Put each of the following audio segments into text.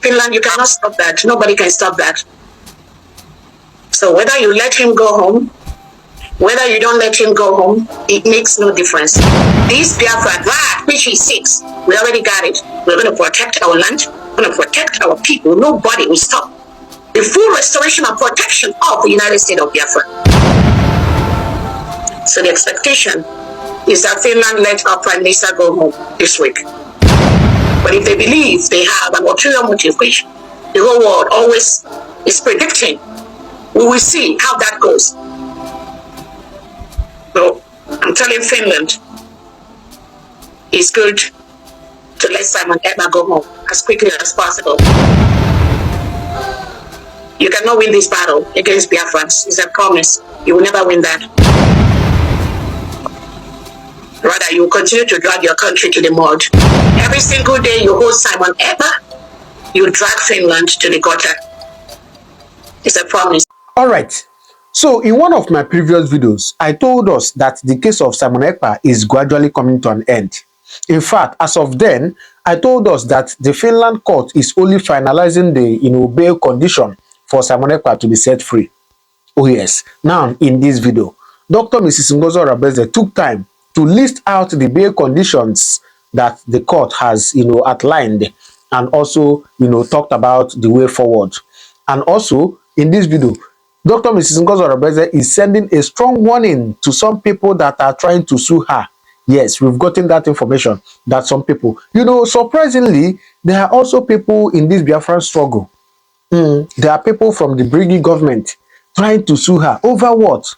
Finland, you cannot stop that. Nobody can stop that. So whether you let him go home, whether you don't let him go home, it makes no difference. This Biafra, which he seeks, we already got it. We're going to protect our land. We're going to protect our people. Nobody will stop the full restoration and protection of the United States of Biafra. So the expectation is that Finland let our Prime Minister go home this week. But if they believe they have an ulterior motive, which the whole world always is predicting, we will see how that goes. So I'm telling Finland, it's good to let Simon Ekpa go home as quickly as possible. You cannot win this battle against Biafrans. It's a promise. You will never win that. Rather, you will continue to drag your country to the mud. Every single day you hold Simon Ekpa, you drag Finland to the gutter. It's a promise. All right. So in one of my previous videos, I told us that the case of Simon Ekpa is gradually coming to an end. In fact, as of then, I told us that the Finland court is only finalizing the bail condition for Simon Ekpa to be set free. Oh yes. Now in this video, Dr. Mrs. Ngozo Rabeze took time to list out the bail conditions that the court has outlined, and also talked about the way forward. And also in this video, Dr. Mrs. Ngozo Rabeze is sending a strong warning to some people that are trying to sue her. Yes, we've gotten that information that some people, surprisingly, there are also people in this Biafran struggle. There are people from the Briggy government trying to sue her over what?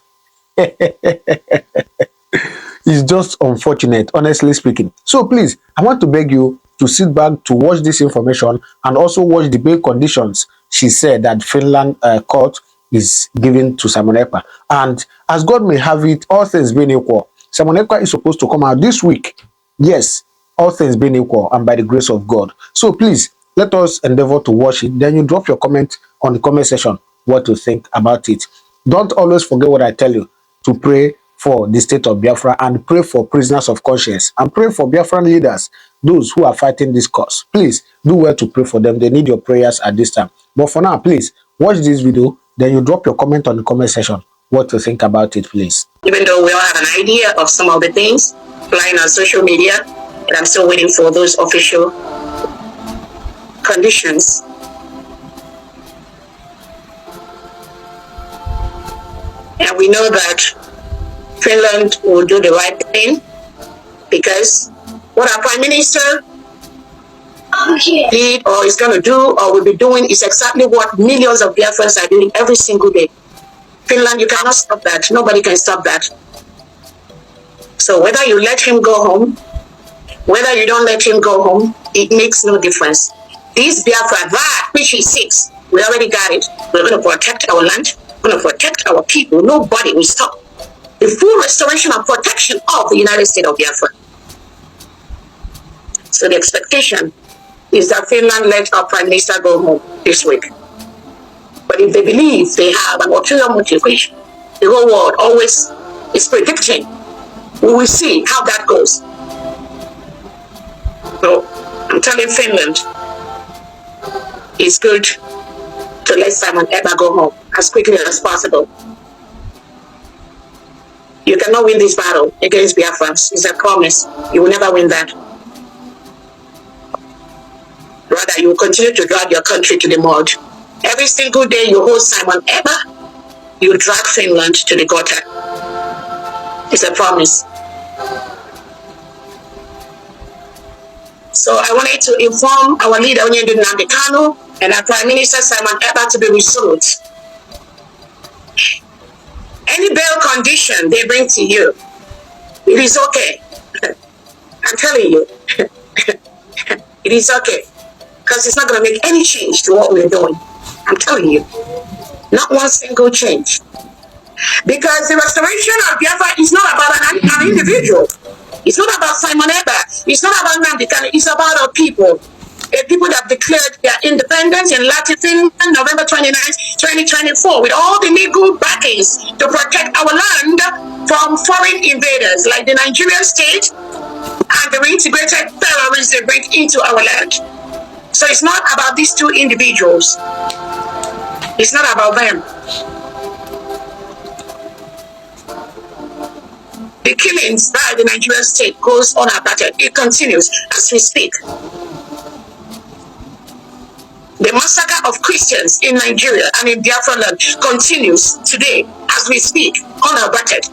It's just unfortunate, honestly speaking. So please, I want to beg you to sit back to watch this information and also watch the bail conditions she said that Finland court is giving to Simon Ekpa. And as God may have it, all things being equal, Simon Ekpa is supposed to come out this week. Yes, all things being equal and by the grace of God. So please, let us endeavor to watch it. Then you drop your comment on the comment section what you think about it. Don't always forget what I tell you, to pray for the state of Biafra and pray for prisoners of conscience and pray for Biafran leaders, those who are fighting this cause. Please do well to pray for them. They need your prayers at this time. But for now, please watch this video. Then you drop your comment on the comment section what you think about it, please. Even though we all have an idea of some of the things flying on social media, and I'm still waiting for those official conditions. And we know that Finland will do the right thing, because what our Prime Minister did or is going to do or will be doing is exactly what millions of Biafrans are doing every single day. Finland, you cannot stop that. Nobody can stop that. So whether you let him go home, whether you don't let him go home, it makes no difference. This Biafra, which he seeks, we already got it. We're going to protect our land. We're going to protect our people. Nobody will stop the full restoration and protection of the United States of Biafra. So the expectation is that Finland let our Prime Minister go home this week. But if they believe they have an ulterior motive, which the whole world always is predicting, we will see how that goes. So I'm telling Finland, it's good to let Simon Ekpa go home as quickly as possible. You cannot win this battle against Biafrans. It's a promise. You will never win that. Rather, you will continue to drag your country to the mud. Every single day you hold Simon Ekpa, you drag Finland to the gutter. It's a promise. So I wanted to inform our leader, Onyedu Nandekano, and our Prime Minister, Simon Ekpa, to be resolute. Any bail condition they bring to you, it is okay. I'm telling you, it is okay. Because it's not going to make any change to what we're doing. I'm telling you, not one single change. Because the restoration of Biafra is not about an individual. It's not about Simon Ekpa. It's not about Nandekano. It's about our people. The people that declared their independence in Latin November 29th, 2024, with all the legal backings to protect our land from foreign invaders like the Nigerian state and the reintegrated terrorists they bring into our land. So it's not about these two individuals. It's not about them. The killings by the Nigerian state goes unabated. It continues as we speak. The massacre of Christians in Nigeria and in Biafra land continues today as we speak, unabated.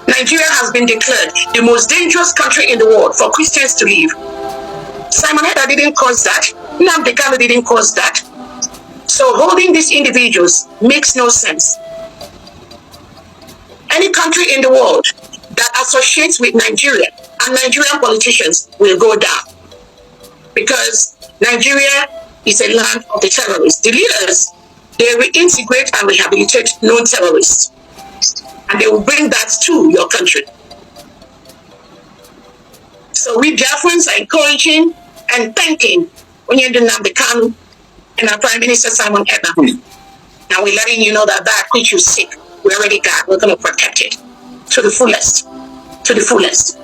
Nigeria has been declared the most dangerous country in the world for Christians to live. Simon Ekpa didn't cause that. Nnamdi Kanu didn't cause that. So holding these individuals makes no sense. Any country in the world that associates with Nigeria and Nigerian politicians will go down. Because Nigeria is a land of the terrorists. The leaders, they reintegrate and rehabilitate known terrorists. And they will bring that to your country. So we Biafrans are encouraging and thanking Nnamdi Kanu and our Prime Minister Simon Ekpa. And we're letting you know that that which you seek, we already got. We're going to protect it to the fullest. To the fullest.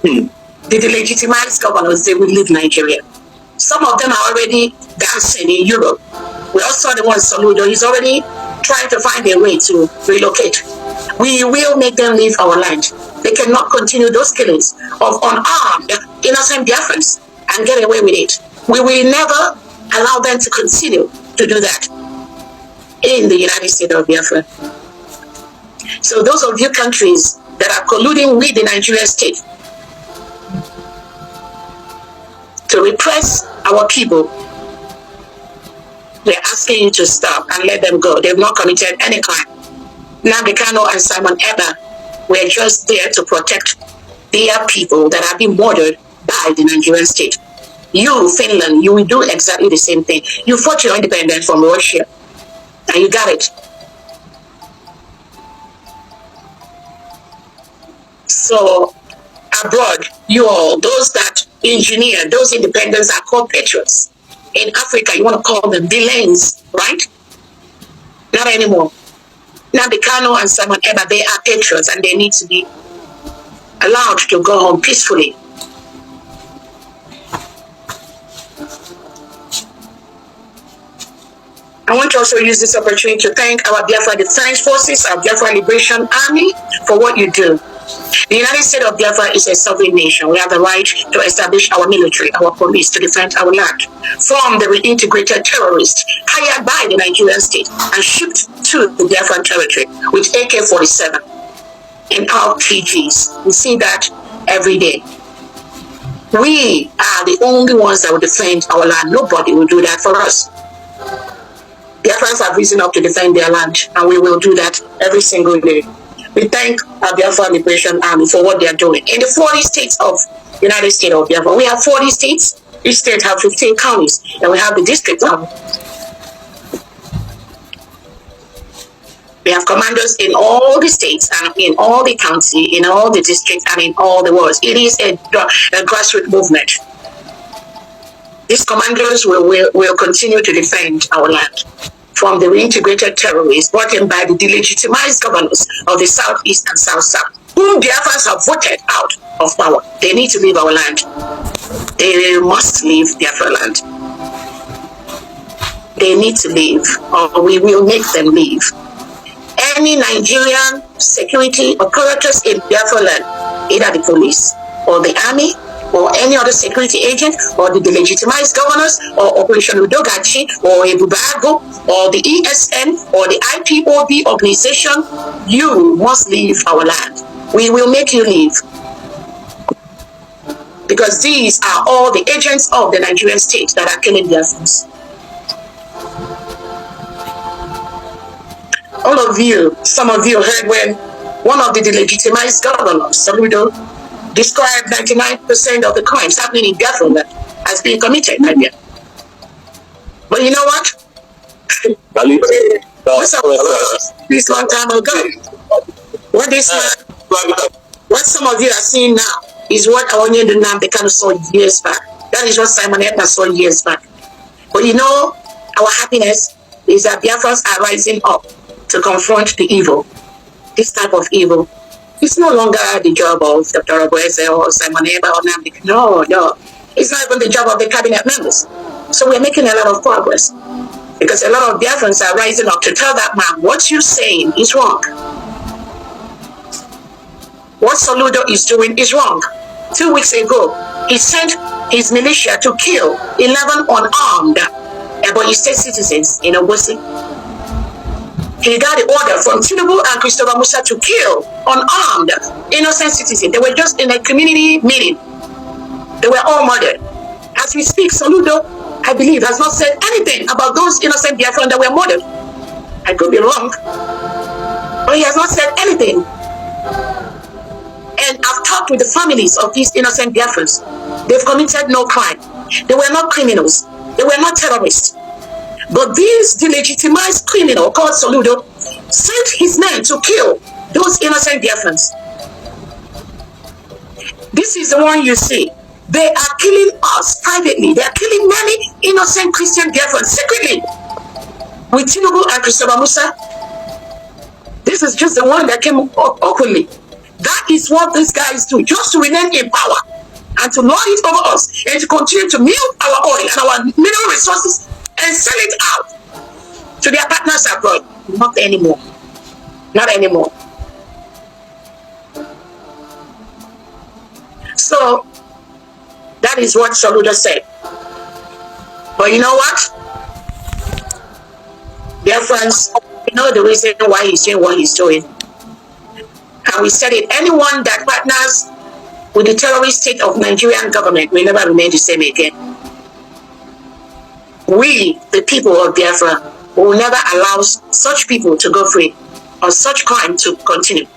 The delegitimized governors, they will leave Nigeria. Some of them are already dancing in Europe. We also saw the one Soludo. He's already trying to find a way to relocate. We will make them leave our land. They cannot continue those killings of unarmed, innocent Biafrans and get away with it. We will never allow them to continue to do that in the United States of Biafra. So those of you countries that are colluding with the Nigerian state to repress our people, we're asking you to stop and let them go. They've not committed any crime. Nnamdi Kanu and Simon Ekpa were just there to protect their people that have been murdered by the Nigerian state. You, Finland, you will do exactly the same thing. You fought your independence from Russia, and you got it. So, abroad, you all, those that engineer, those independents are called patriots. In Africa, you want to call them villains, right? Not anymore. Nnamdi Kanu and Simon Ekpa, they are patriots and they need to be allowed to go home peacefully. I want to also use this opportunity to thank our Biafra Defense Forces, our Biafra Liberation Army, for what you do. The United States of Biafra is a sovereign nation. We have the right to establish our military, our police, to defend our land from the reintegrated terrorists hired by the Nigerian state and shipped to the Biafran territory with AK-47 and RPGs. We see that every day. We are the only ones that will defend our land. Nobody will do that for us. Biafrans have risen up to defend their land, and we will do that every single day. We thank our Biafra Liberation Army for what they are doing. In the 40 states of the United States of Biafra, we have 40 states. Each state have 15 counties, and we have the district army. We have commanders in all the states and in all the counties, in all the districts, and in all the wards. It is a grassroots movement. These commanders will continue to defend our land from the reintegrated terrorists brought in by the delegitimized governors of the Southeast and South-South, whom Biafrans have voted out of power. They need to leave our land. They must leave Biafra land. They need to leave, or we will make them leave. Any Nigerian security apparatus in Biafra land, either the police or the army, or any other security agent, or the delegitimized governors, or Operation Udogachi, or Ebubago, or the ESN, or the IPOB organization, you must leave our land. We will make you leave. Because these are all the agents of the Nigerian state that are killing Biafrans. All of you, some of you heard when one of the delegitimized governors, Soludo, described 99% of the crimes happening in Biafra as being committed by Biafra. But you know what? This long time ago, what some of you are seeing now is what Nnamdi Kanu saw years back. That is what Simon Ekpa saw years back. But you know, our happiness is that Biafrans are rising up to confront the evil. This type of evil. It's no longer the job of Dr. Oboeze or Simon Ekpa or Nnamdi. No. It's not even the job of the cabinet members. So we're making a lot of progress because a lot of Biafrans are rising up to tell that man, what you're saying is wrong. What Soludo is doing is wrong. 2 weeks ago, he sent his militia to kill 11 unarmed Ebonyi State citizens in Obosi. He got the order from Tinubu and Christopher Musa to kill unarmed innocent citizens. They were just in a community meeting. They were all murdered. As we speak, Soludo, I believe, has not said anything about those innocent Biafrans that were murdered. I could be wrong, but he has not said anything. And I've talked with the families of these innocent Biafrans. They've committed no crime. They were not criminals. They were not terrorists. But this delegitimized criminal called Soludo sent his men to kill those innocent Biafrans. This is the one you see. They are killing us privately. They are killing many innocent Christian Biafrans secretly with Tinubu and Christopher Musa. This is just the one that came up openly. That is what these guys do, just to remain in power and to lord it over us and to continue to milk our oil and our mineral resources and sell it out to their partners abroad. Not anymore. Not anymore. So, that is what Soludo said. But you know what? Dear friends, you know the reason why he's doing what he's doing. And we said it, anyone that partners with the terrorist state of Nigerian government will never remain the same again. We, the people of Biafra, will never allow such people to go free or such crime to continue.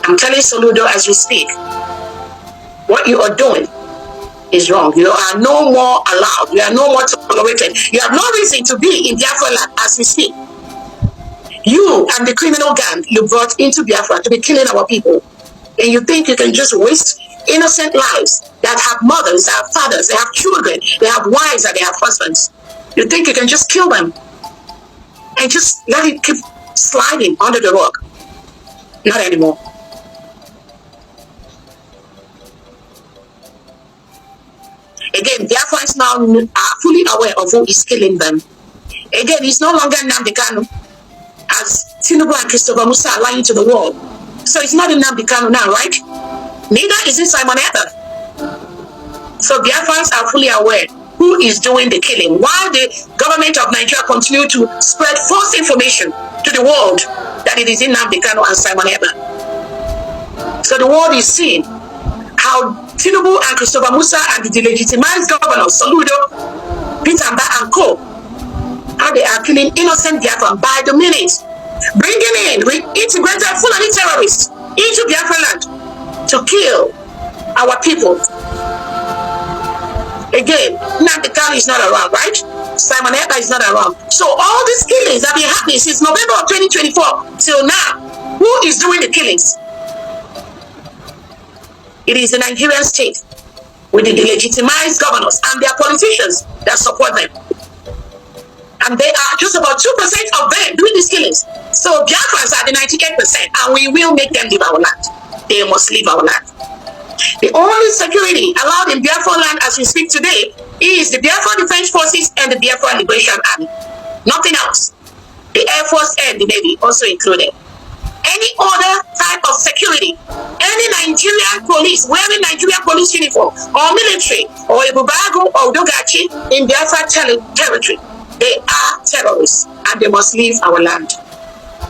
I'm telling Soludo as we speak, what you are doing is wrong. You are no more allowed. You are no more tolerated. You have no reason to be in Biafra land as we speak. You and the criminal gang you brought into Biafra to be killing our people. And you think you can just waste innocent lives that have mothers, they have fathers, they have children, they have wives, and they have husbands. You think you can just kill them and just let it keep sliding under the rug? Not anymore. Again, Biafrans now are fully aware of who is killing them. Again, it's no longer Nnamdi Kanu, as Tinubu and Christopher Musa are lying to the world. So it's not Nnamdi Kanu now, right? Neither is it Simon Ekpa. So Biafrans are fully aware who is doing the killing, while the government of Nigeria continue to spread false information to the world that it is Nnamdi Kanu and Simon Ekpa. So the world is seeing how Tinubu and Christopher Musa and the delegitimized governors, Soludo, Peter Mba and Co., how they are killing innocent Biafran by the minute, bringing in integrated Fulani terrorists into Biafra land to kill our people. Again, Nnamdi Kanu is not around, right? Simon Ekpa is not around. So all these killings have been happening since November of 2024 till now. Who is doing the killings? It is the Nigerian state with the delegitimized governors and their politicians that support them. And they are just about 2% of them doing these killings. So Biafrans are the 98%, and we will make them leave our land. They must leave our land. The only security allowed in Biafra land as we speak today is the Biafra Defense Forces and the Biafra Liberation Army. Nothing else. The Air Force and the Navy also included. Any other type of security, any Nigerian police wearing Nigerian police uniform or military or Ibubago or Dogachi in Biafra territory, they are terrorists and they must leave our land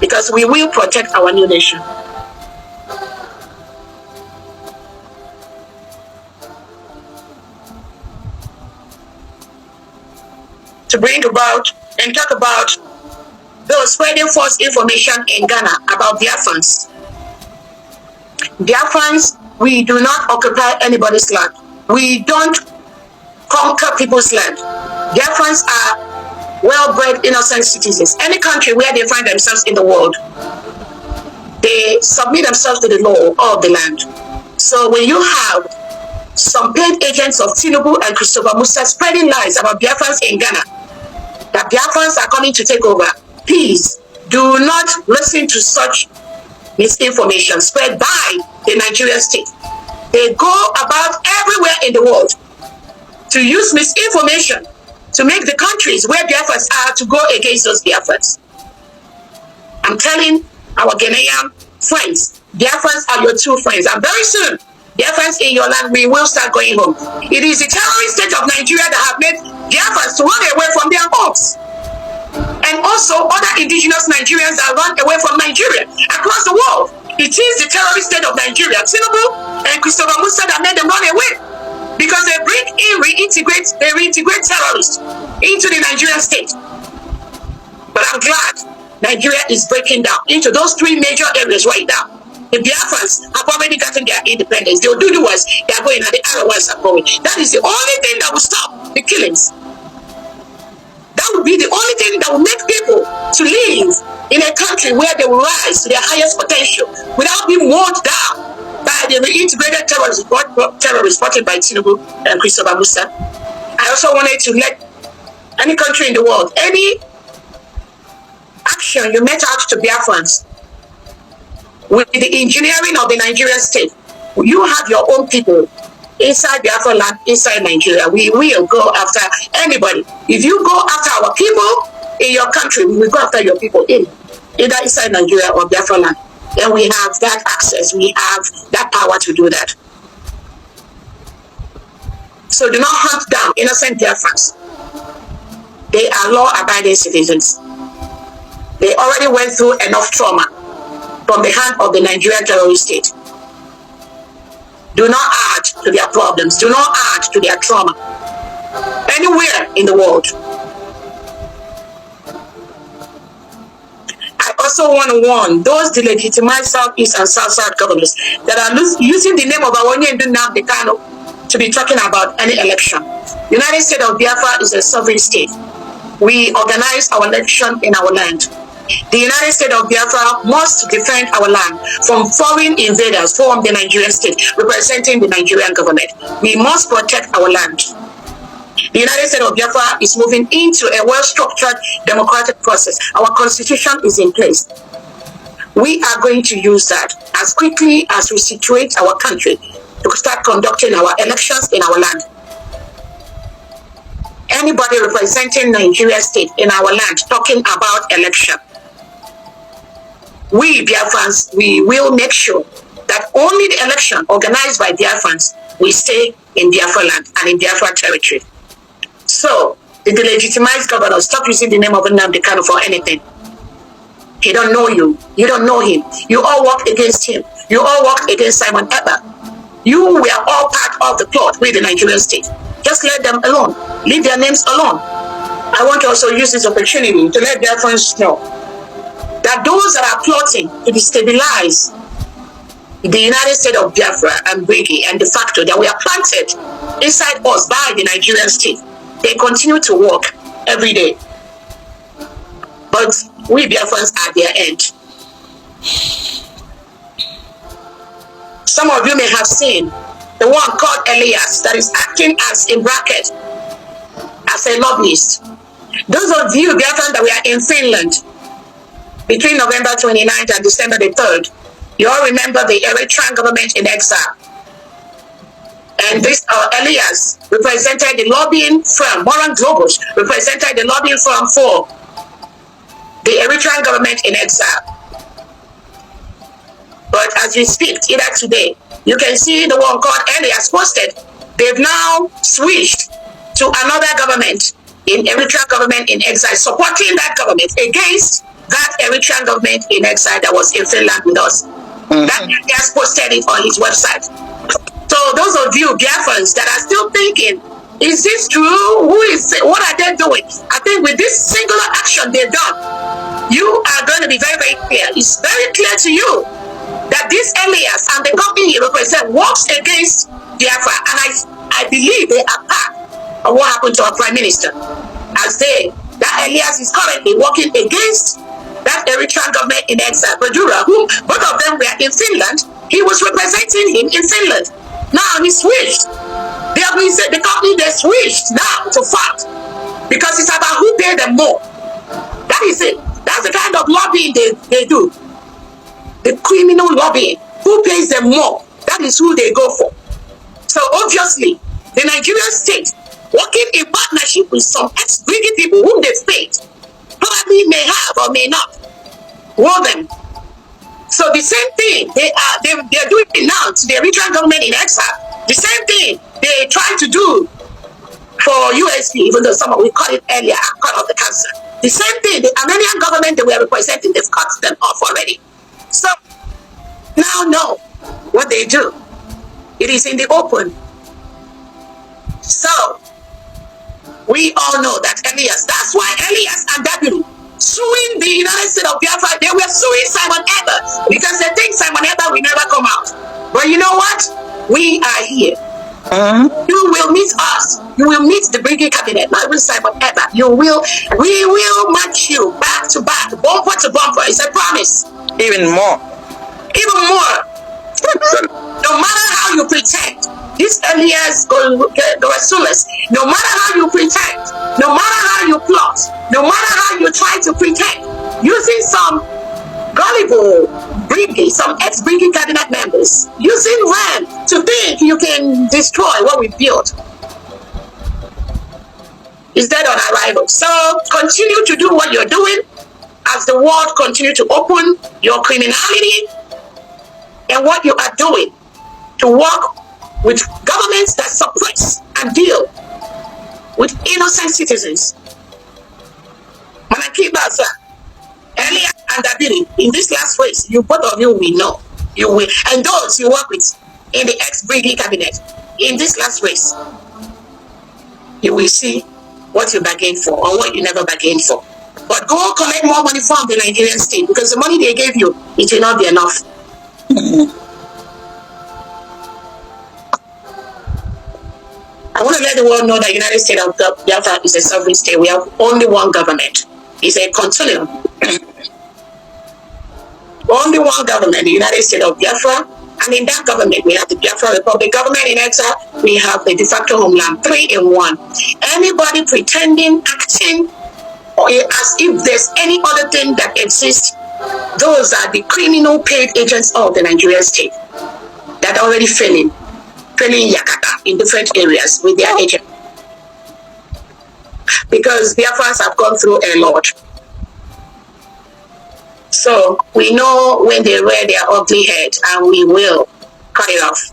because we will protect our new nation. To bring about and talk about those spreading false information in Ghana about Biafrans. Biafrans, we do not occupy anybody's land. We don't conquer people's land. Biafrans are well-bred, innocent citizens. Any country where they find themselves in the world, they submit themselves to the law of the land. So when you have some paid agents of Tinubu and Christopher Musa spreading lies about Biafrans in Ghana, that Biafrans are coming to take over, please do not listen to such misinformation spread by the Nigerian state. They go about everywhere in the world to use misinformation to make the countries where Biafrans are to go against those Biafrans. I'm telling our Ghanaian friends, Biafrans are your true friends. And very soon, Biafrans in your land, we will start going home. It is the terrorist state of Nigeria that have made Biafrans to run away from their homes. And also other indigenous Nigerians that run away from Nigeria across the world. It is the terrorist state of Nigeria, Soludo and Christopher Musa, that made them run away. Because they bring in, reintegrate terrorists into the Nigerian state. But I'm glad Nigeria is breaking down into those three major areas right now. The Biafrans have already gotten their independence. The Oduduwas, they are going, and the Arawas are going. That is the only thing that will stop the killings. That would be the only thing that will make people to live in a country where they will rise to their highest potential without being worn down by the reintegrated terrorists reported by Tinubu and Christopher Musa. I also wanted to let any country in the world, any action you met out to Biafrans with the engineering of the Nigerian state, you have your own people inside Biafra land, inside Nigeria. We will go after anybody. If you go after our people in your country, we will go after your people in either inside Nigeria or Biafra land. Then we have that access, we have that power to do that. So do not hunt down innocent Biafrans. They are law-abiding citizens. They already went through enough trauma from the hand of the Nigerian terrorist state. Do not add to their problems. Do not add to their trauma. Anywhere in the world. I also want to warn those delegitimized Southeast and South governors that are using the name of Awonye Ndunam Dekano to be talking about any election. The United States of Biafra is a sovereign state. We organize our election in our land. The United States of Biafra must defend our land from foreign invaders from the Nigerian state, representing the Nigerian government. We must protect our land. The United States of Biafra is moving into a well-structured democratic process. Our constitution is in place. We are going to use that as quickly as we situate our country to start conducting our elections in our land. Anybody representing Nigeria state in our land talking about election, we Biafrans, we will make sure that only the election organized by Biafrans will stay in Biafra land and in Biafra territory. So, the delegitimized governor, stop using the name of Nnamdi Kanu for anything. He don't know you. You don't know him. You all work against him. You all work against Simon Ekpa. You were all part of the plot with the Nigerian state. Just let them alone. Leave their names alone. I want to also use this opportunity to let Biafrans know that those that are plotting to destabilize the United States of Biafra and Brigi and de facto that we are planted inside us by the Nigerian state, they continue to work every day. But we Biafrans are their end. Some of you may have seen the one called Elias that is acting as, in bracket, as a lobbyist. Those of you Biafrans that we are in Finland between November 29th and December the 3rd, you all remember the Eritrean government in exile. And this Elias represented the lobbying firm, Moran Globus represented the lobbying firm for the Eritrean government in exile. But as we speak, either today, you can see the one called Elias posted. They've now switched to another government, in Eritrean government in exile, supporting that government against that Eritrean government in exile that was in Finland with us. That Elias posted it on his website. So those of you Biafrans that are still thinking, is this true? What are they doing? I think with this singular action they've done, you are going to be very, very clear. It's very clear to you that this Elias and the company he represents works against Biafra. And I believe they are part of what happened to our Prime Minister. As that Elias is currently working against that Eritrean government in exile, Bajura, whom both of them were in Finland. He was representing him in Finland. Now he switched. The company they switched now to fact because it's about who paid them more. That is it. That's the kind of lobbying they do. The criminal lobbying. Who pays them more? That is who they go for. So obviously, the Nigerian state working in partnership with some ex-Brigade people whom they state probably may have or may not war them. So the same thing they're doing now to the regional government in exile. The same thing they try to do for USP, even though some of we call it earlier, part of the council. The same thing, the Armenian government they were representing, they've cut them off already. So now know what they do. It is in the open. So we all know that Elias, that's why Elias and Dabiru suing the United States of Biafra, they were suing Simon Ekpa because they think Simon Ekpa will never come out. But you know what? We are here. You will meet us. You will meet the Brigade Cabinet, not even Simon Ekpa. We will match you back to back, bumper to bumper. It's a promise. Even more. Even more. No matter how you pretend, this Elias Grassroot, no matter how you pretend, no matter how you plot, no matter how you try to pretend, using some gullible Brigade, some ex-Brigade cabinet members, using them to think you can destroy what we built, is dead on arrival. So continue to do what you're doing as the world continue to open your criminality and what you are doing to work with governments that suppress and deal with innocent citizens. And I keep that, sir. Earlier and Dabiri, in this last race, you both of you will know. You will, and those you work with in the ex-Brigade cabinet, in this last race, you will see what you bargained for or what you never bargained for. But go collect more money from the Nigerian state because the money they gave you, it will not be enough. I want to let the world know that the United States of Biafra is a sovereign state. We have only one government. It's a continuum. Only one government, the United States of Biafra. And in that government, we have the Biafra Republic government in exile. We have the de facto homeland, 3 in 1. Anybody pretending, acting, or as if there's any other thing that exists, those are the criminal paid agents of the Nigerian state that are already failing Yakata in different areas with their agent. Because Biafrans have gone through a lot. So we know when they rear their ugly head and we will cut it off.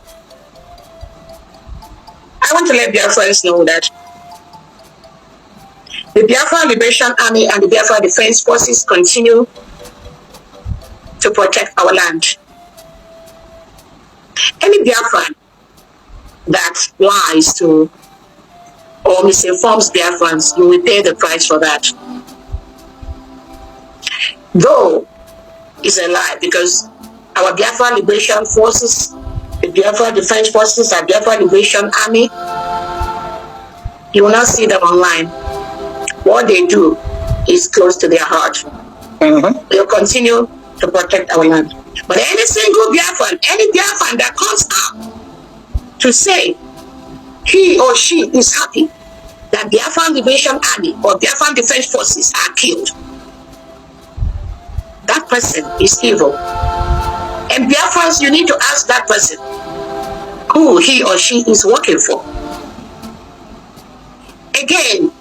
I want to let Biafrans know that the Biafra Liberation Army and the Biafra Defense Forces continue to protect our land. Any Biafran that lies to or misinforms Biafrans, you will pay the price for that. Though it's a lie, because our Biafra Liberation Forces, the Biafra Defense Forces, and Biafra Liberation Army, you will not see them online. What they do is close to their heart. They'll continue to protect our land. But any single Biafran, any Biafran that comes out to say he or she is happy that Biafran Liberation Army or Biafran Defense Forces are killed, that person is evil. And Biafrans, you need to ask that person who he or she is working for. Again,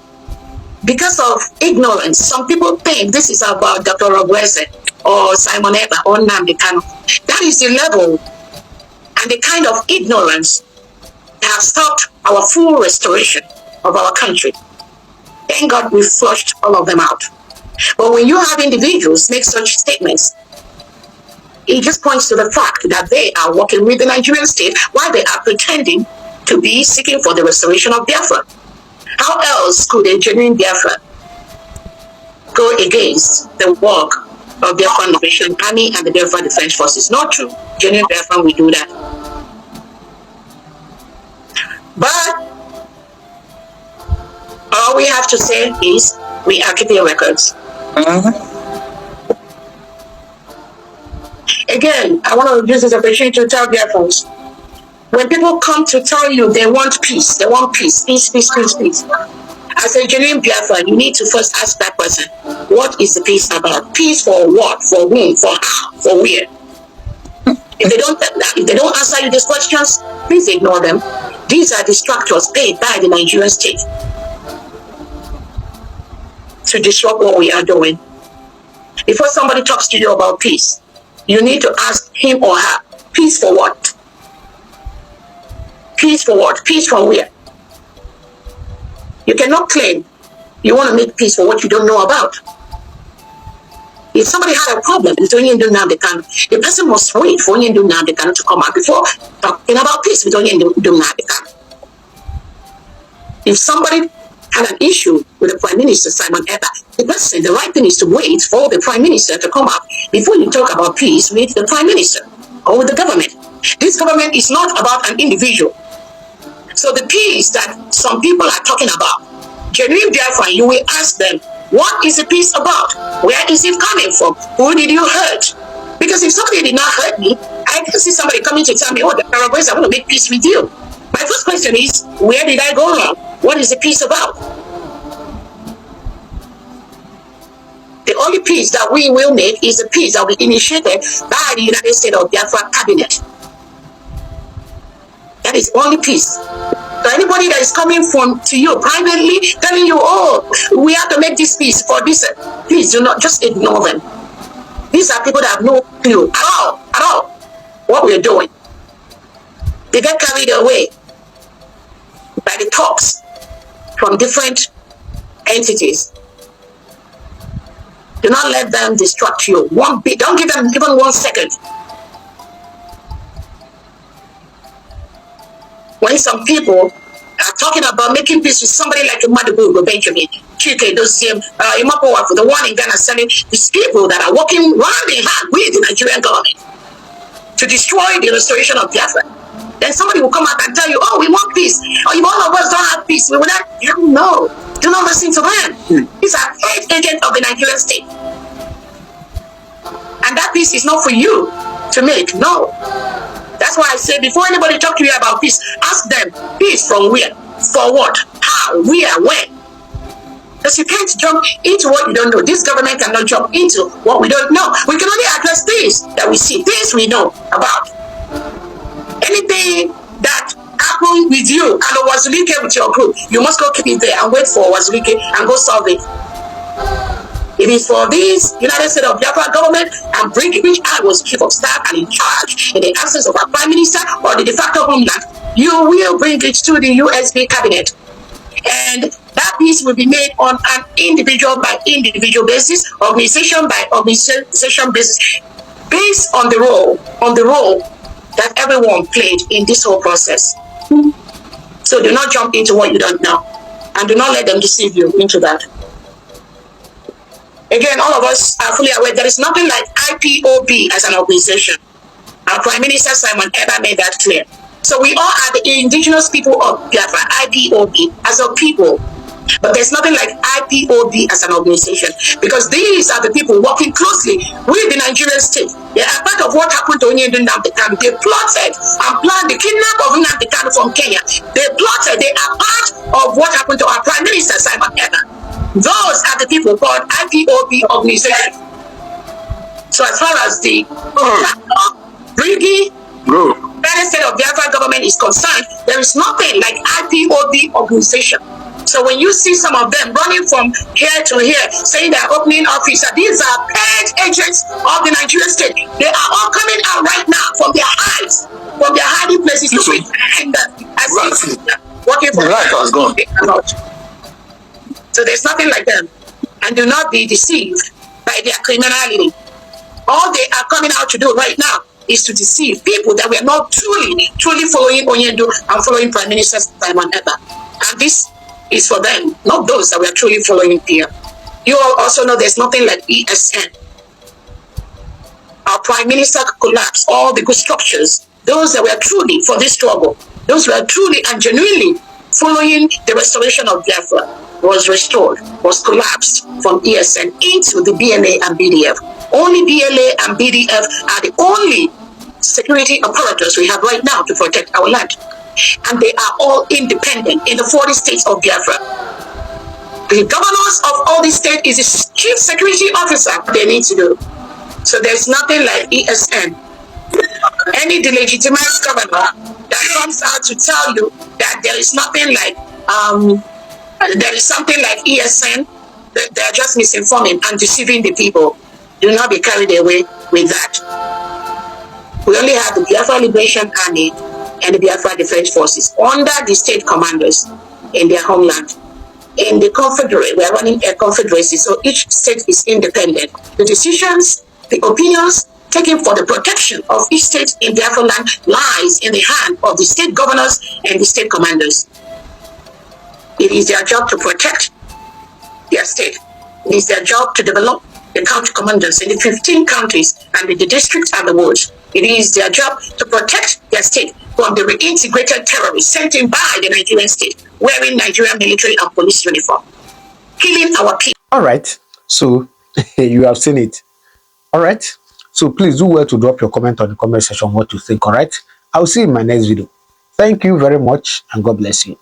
because of ignorance, some people think this is about Dr. Rogwese or Simon Ekpa or Nnamdi Kanu. That is the level and the kind of ignorance that have stopped our full restoration of our country. Thank God we flushed all of them out. But when you have individuals make such statements, it just points to the fact that they are working with the Nigerian state while they are pretending to be seeking for the restoration of Biafra. How else could a genuine Biafra go against the work of Biafra Liberation Army and the Biafra Defense Forces? Not true. Genuine Biafra will do that. But all we have to say is we are keeping records. Again, I want to use this opportunity to tell Biafrans, when people come to tell you they want peace, peace. As a genuine Biafran, you need to first ask that person, what is the peace about? Peace for what? For whom? For how? For where? If they don't answer you these questions, please ignore them. These are distractors paid by the Nigerian state to disrupt what we are doing. Before somebody talks to you about peace, you need to ask him or her, peace for what? Peace for what? Peace from where? You cannot claim you want to make peace for what you don't know about. If somebody had a problem with Onyendu Nnamdi Kanu, the person must wait for Onyendu Nnamdi Kanu to come out before talking about peace with Onyendu Nnamdi Kanu. If somebody had an issue with the Prime Minister, Simon Ekpa, the right thing is to wait for the Prime Minister to come out before you talk about peace with the Prime Minister or with the government. This government is not about an individual. So the peace that some people are talking about, genuine Biafra, you will ask them, what is the peace about? Where is it coming from? Who did you hurt? Because if somebody did not hurt me, I can see somebody coming to tell me, oh, the Arabs, I want to make peace with you. My first question is, where did I go wrong? What is the peace about? The only peace that we will make is the peace that will be initiated by the United States of Biafra cabinet. That is only peace. So anybody that is coming to you privately, telling you, oh, we have to make this peace for this, please do not just ignore them. These are people that have no clue at all, what we're doing. They get carried away by the talks from different entities. Do not let them distract you. One bit, don't give them even 1 second. When some people are talking about making peace with somebody like Madugu Benjamin, Chike, those the one in Ghana selling these people that are working hand in hand with the Nigerian government to destroy the restoration of Biafra. Then somebody will come out and tell you, oh, we want peace. Or if all of us don't have peace, we will not. No, do not listen to them. These are paid agents of the Nigerian state. And that peace is not for you to make. No. That's why I say, before anybody talk to you about peace, ask them, peace from where? For what? How? Where? When? Because you can't jump into what you don't know. This government cannot jump into what we don't know. We can only address things that we see, things we know about. Anything that happened with you and Wazulike with your group, you must go keep it there and wait for Wazulike and go solve it. It is for this United States of Biafra government and bring which I was chief of staff and in charge in the absence of our prime minister or the de facto homeland, you will bring it to the USB cabinet. And that peace will be made on an individual by individual basis, organization by organization basis, based on the role that everyone played in this whole process. So do not jump into what you don't know, and do not let them deceive you into that. Again, all of us are fully aware there is nothing like IPOB as an organization. Our Prime Minister Simon Ekpa made that clear. So we all are the indigenous people of Biafra, IPOB, as a people. But there's nothing like IPOB as an organization, because these are the people working closely with the Nigerian state. They are part of what happened to Onyendu Nnamdi Kanu. They plotted and planned the kidnap of Nnamdi Kanu from Kenya. They plotted, they are part of what happened to our Prime Minister Simon Ekpa. Those are the people called IPOB organization. So as far as the bringing United States of Biafra government is concerned, there is nothing like IPOB organization. So when you see some of them running from here to here, saying they're opening office, these are paid agents of the Nigerian state. They are all coming out right now from their hides, from their hiding places to pretend that as working for the right has gone. So there's nothing like them. And do not be deceived by their criminality. All they are coming out to do right now is to deceive people that were not truly following Onyendu and following Prime Minister Simon Ekpa. And this is for them, not those that were truly following here. You all also know there's nothing like ESN. Our Prime Minister collapsed all the good structures. Those that were truly for this struggle, those who were truly and genuinely following the restoration of Biafra, was restored, was collapsed from ESN into the BLA and BDF. Only BLA and BDF are the only security apparatus we have right now to protect our land. And they are all independent in the 40 states of Biafra. The governors of all these states is the chief security officer they need to do. So there's nothing like ESN. Any delegitimized governor that comes out to tell you that there is nothing like there is something like ESN, that they are just misinforming and deceiving the people. Do not be carried away with that. We only have the Biafra Liberation Army and the Biafra Defense Forces under the state commanders in their homeland. In the confederate, we are running a confederacy, so each state is independent. The decisions, the opinions taken for the protection of each state in Biafra land lies in the hand of the state governors and the state commanders. It is their job to protect their state. It is their job to develop the county commanders in the 15 counties and the districts and the wards. It is their job to protect their state from the reintegrated terrorists sent in by the Nigerian state, wearing Nigerian military and police uniform, killing our people. All right, so you have seen it. All right, so please do well to drop your comment on the comment section what you think. All right, I'll see you in my next video. Thank you very much and God bless you.